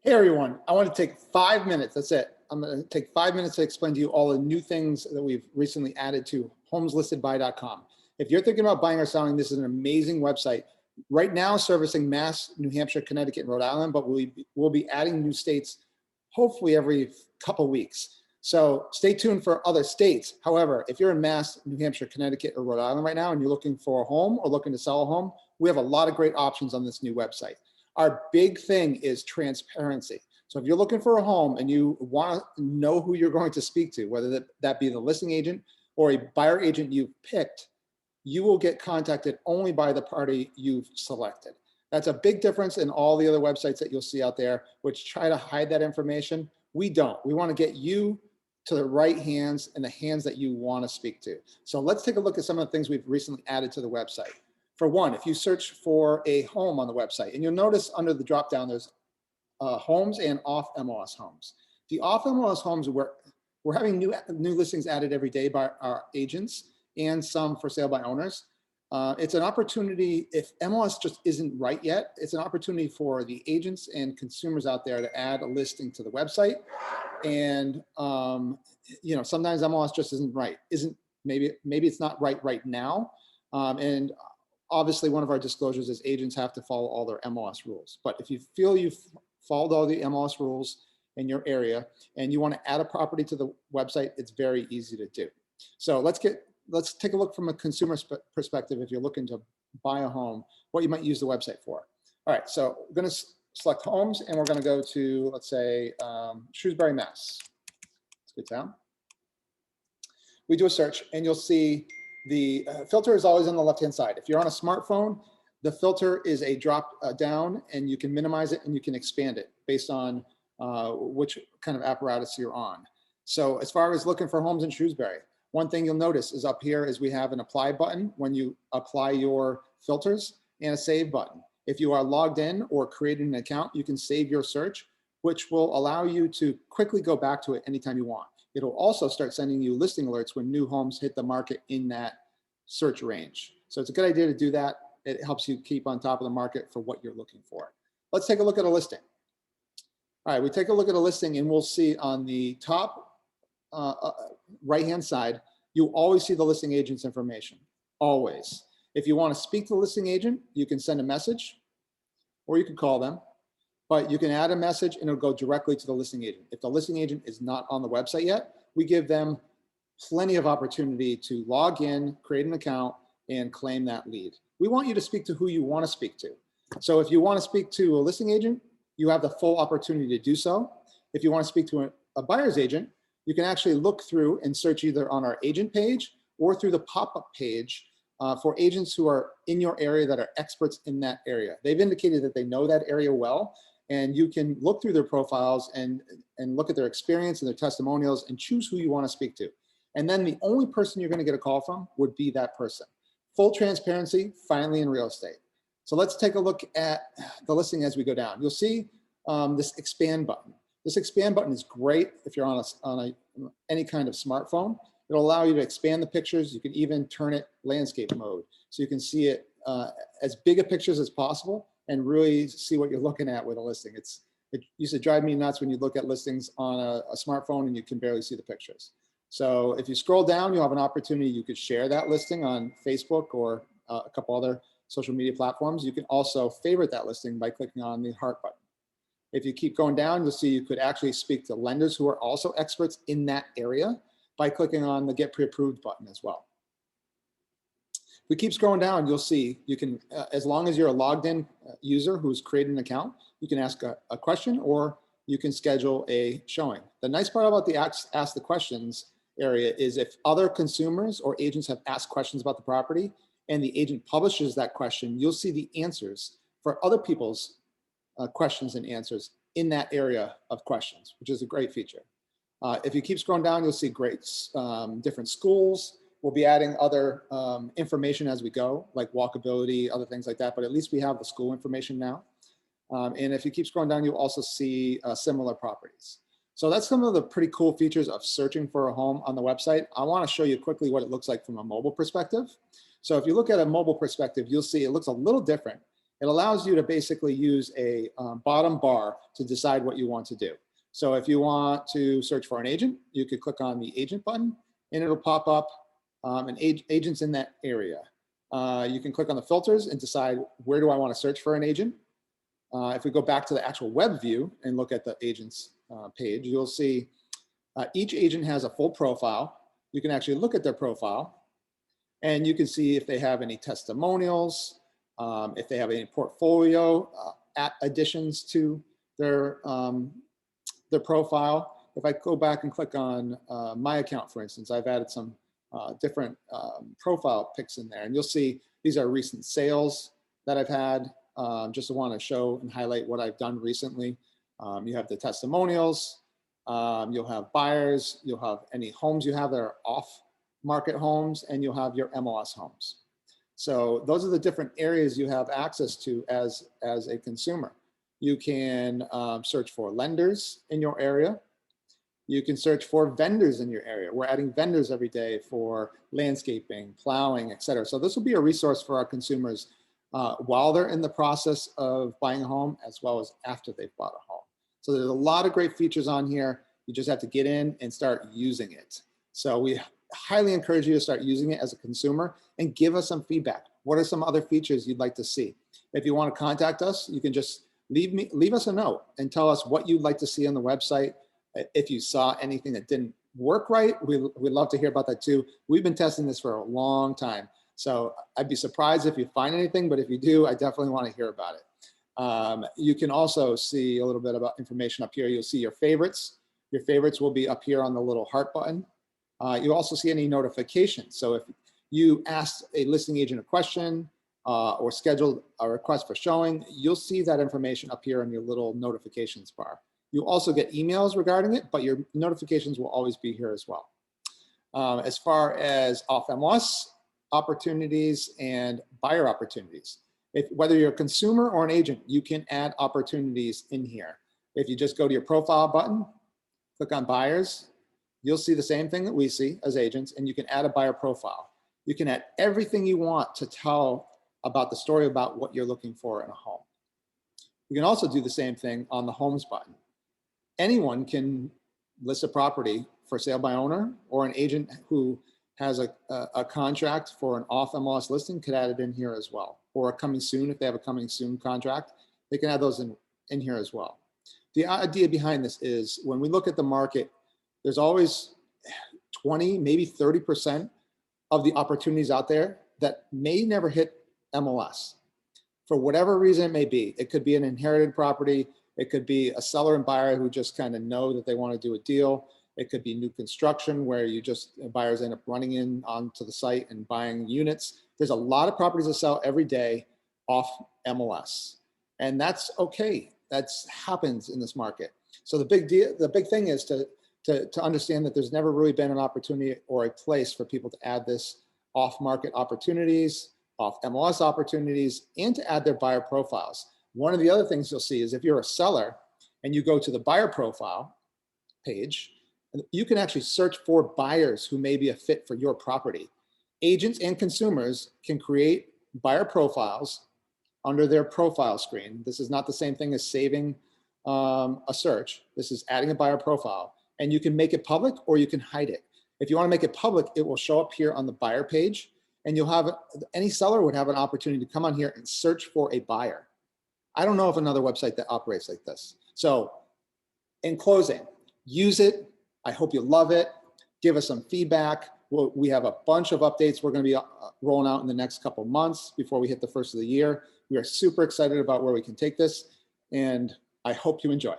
Hey everyone, I want to take 5 minutes, that's it. I'm going to take 5 minutes to explain to you all the new things that we've recently added to HomesListedBy.com. If you're thinking about buying or selling, this is an amazing website. Right now servicing Mass, New Hampshire, Connecticut, and Rhode Island, but we'll be adding new states hopefully every couple weeks. So stay tuned for other states. However, if you're in Mass, New Hampshire, Connecticut, or Rhode Island right now, and you're looking for a home or looking to sell a home, we have a lot of great options on this new website. Our big thing is transparency. So if you're looking for a home and you want to know who you're going to speak to, whether that be the listing agent or a buyer agent you've picked, you will get contacted only by the party you've selected. That's a big difference in all the other websites that you'll see out there, which try to hide that information. We don't. We want to get you to the right hands and the hands that you want to speak to. So let's take a look at some of the things we've recently added to the website. For one, if you search for a home on the website, and you'll notice under the drop down, there's homes and off MLS homes. The off MLS homes, we're having new listings added every day by our agents and some for sale by owners. It's an opportunity, if MLS just isn't right yet, it's an opportunity for the agents and consumers out there to add a listing to the website. And sometimes MLS just isn't right. Maybe it's not right now. And obviously, one of our disclosures is agents have to follow all their MLS rules. But if you feel you've followed all the MLS rules in your area and you want to add a property to the website, it's very easy to do. So let's take a look from a consumer perspective. If you're looking to buy a home, what you might use the website for. All right, so we're going to select homes and we're going to go to, let's say, Shrewsbury, Mass. It's a good town. We do a search and you'll see the filter is always on the left-hand side. If you're on a smartphone, the filter is a drop down and you can minimize it and you can expand it based on which kind of apparatus you're on. So as far as looking for homes in Shrewsbury, one thing you'll notice is up here is we have an apply button when you apply your filters and a save button. If you are logged in or created an account, you can save your search, which will allow you to quickly go back to it anytime you want. It'll also start sending you listing alerts when new homes hit the market in that search range. So it's a good idea to do that. It helps you keep on top of the market for what you're looking for. Let's take a look at a listing. All right, we take a look at a listing and we'll see on the top right-hand side, you always see the listing agent's information, always. If you want to speak to the listing agent, you can send a message or you can call them. But you can add a message and it'll go directly to the listing agent. If the listing agent is not on the website yet, we give them plenty of opportunity to log in, create an account, and claim that lead. We want you to speak to who you want to speak to. So if you want to speak to a listing agent, you have the full opportunity to do so. If you want to speak to a buyer's agent, you can actually look through and search either on our agent page or through the pop-up page for agents who are in your area that are experts in that area. They've indicated that they know that area well, and you can look through their profiles and look at their experience and their testimonials and choose who you want to speak to. And then the only person you're going to get a call from would be that person. Full transparency, finally in real estate. So let's take a look at the listing as we go down. You'll see this expand button. This expand button is great if you're on any kind of smartphone. It'll allow you to expand the pictures. You can even turn it landscape mode. So you can see it as big a pictures as possible and really see what you're looking at with a listing. It used to drive me nuts when you look at listings on a smartphone and you can barely see the pictures. So if you scroll down, you'll have an opportunity. You could share that listing on Facebook or a couple other social media platforms. You can also favorite that listing by clicking on the heart button. If you keep going down, you'll see you could actually speak to lenders who are also experts in that area by clicking on the Get Pre-Approved button as well. If we keep scrolling down, you'll see you can, as long as you're a logged in user who's created an account, you can ask a question or you can schedule a showing. The nice part about the Ask the Questions area is if other consumers or agents have asked questions about the property and the agent publishes that question, you'll see the answers for other people's questions and answers in that area of questions, which is a great feature. If you keep scrolling down, you'll see great different schools. We'll be adding other information as we go, like walkability, other things like that, but at least we have the school information now. And if you keep scrolling down, you'll also see similar properties. So that's some of the pretty cool features of searching for a home on the website. I want to show you quickly what it looks like from a mobile perspective. So if you look at a mobile perspective, you'll see it looks a little different. It allows you to basically use a bottom bar to decide what you want to do. So if you want to search for an agent, you could click on the agent button and it'll pop up agents in that area. You can click on the filters and decide where do I want to search for an agent. If we go back to the actual web view and look at the agents page, you'll see each agent has a full profile. You can actually look at their profile and you can see if they have any testimonials, if they have any portfolio additions to their profile. If I go back and click on my account, for instance, I've added some different profile pics in there, and you'll see these are recent sales that I've had. Just want to show and highlight what I've done recently. You have the testimonials, you'll have buyers, you'll have any homes you have that are off-market homes, and you'll have your MLS homes. So those are the different areas you have access to as a consumer. You can search for lenders in your area. You can search for vendors in your area. We're adding vendors every day for landscaping, plowing, et cetera. So this will be a resource for our consumers while they're in the process of buying a home, as well as after they've bought a home. So there's a lot of great features on here. You just have to get in and start using it. So we highly encourage you to start using it as a consumer and give us some feedback. What are some other features you'd like to see? If you want to contact us, you can just leave us a note and tell us what you'd like to see on the website. If you saw anything that didn't work right, we'd love to hear about that too. We've been testing this for a long time. So I'd be surprised if you find anything, but if you do, I definitely want to hear about it. You can also see a little bit about information up here. You'll see your favorites. Your favorites will be up here on the little heart button. You'll also see any notifications. So if you asked a listing agent a question or scheduled a request for showing, you'll see that information up here in your little notifications bar. You also get emails regarding it, but your notifications will always be here as well. As far as off MLS opportunities and buyer opportunities, whether you're a consumer or an agent, you can add opportunities in here. If you just go to your profile button, click on buyers, you'll see the same thing that we see as agents, and you can add a buyer profile. You can add everything you want to tell about the story about what you're looking for in a home. You can also do the same thing on the homes button. Anyone can list a property for sale by owner, or an agent who has a contract for an off MLS listing could add it in here as well. Or a coming soon, if they have a coming soon contract, they can add those in here as well. The idea behind this is when we look at the market, there's always 20, maybe 30% of the opportunities out there that may never hit MLS. For whatever reason it may be. It could be an inherited property. It could be a seller and buyer who just kind of know that they want to do a deal. It could be new construction where buyers end up running in onto the site and buying units. There's a lot of properties that sell every day off MLS, and that's okay. That happens in this market. So the big thing is to understand that there's never really been an opportunity or a place for people to add this off-market opportunities, off MLS opportunities, and to add their buyer profiles. One of the other things you'll see is if you're a seller and you go to the buyer profile page, you can actually search for buyers who may be a fit for your property. Agents and consumers can create buyer profiles under their profile screen. This is not the same thing as saving a search. This is adding a buyer profile, and you can make it public or you can hide it. If you want to make it public, it will show up here on the buyer page, and you'll have any seller would have an opportunity to come on here and search for a buyer. I don't know of another website that operates like this. So in closing, use it. I hope you love it. Give us some feedback. We have a bunch of updates we're going to be rolling out in the next couple months before we hit the first of the year. We are super excited about where we can take this, and I hope you enjoy.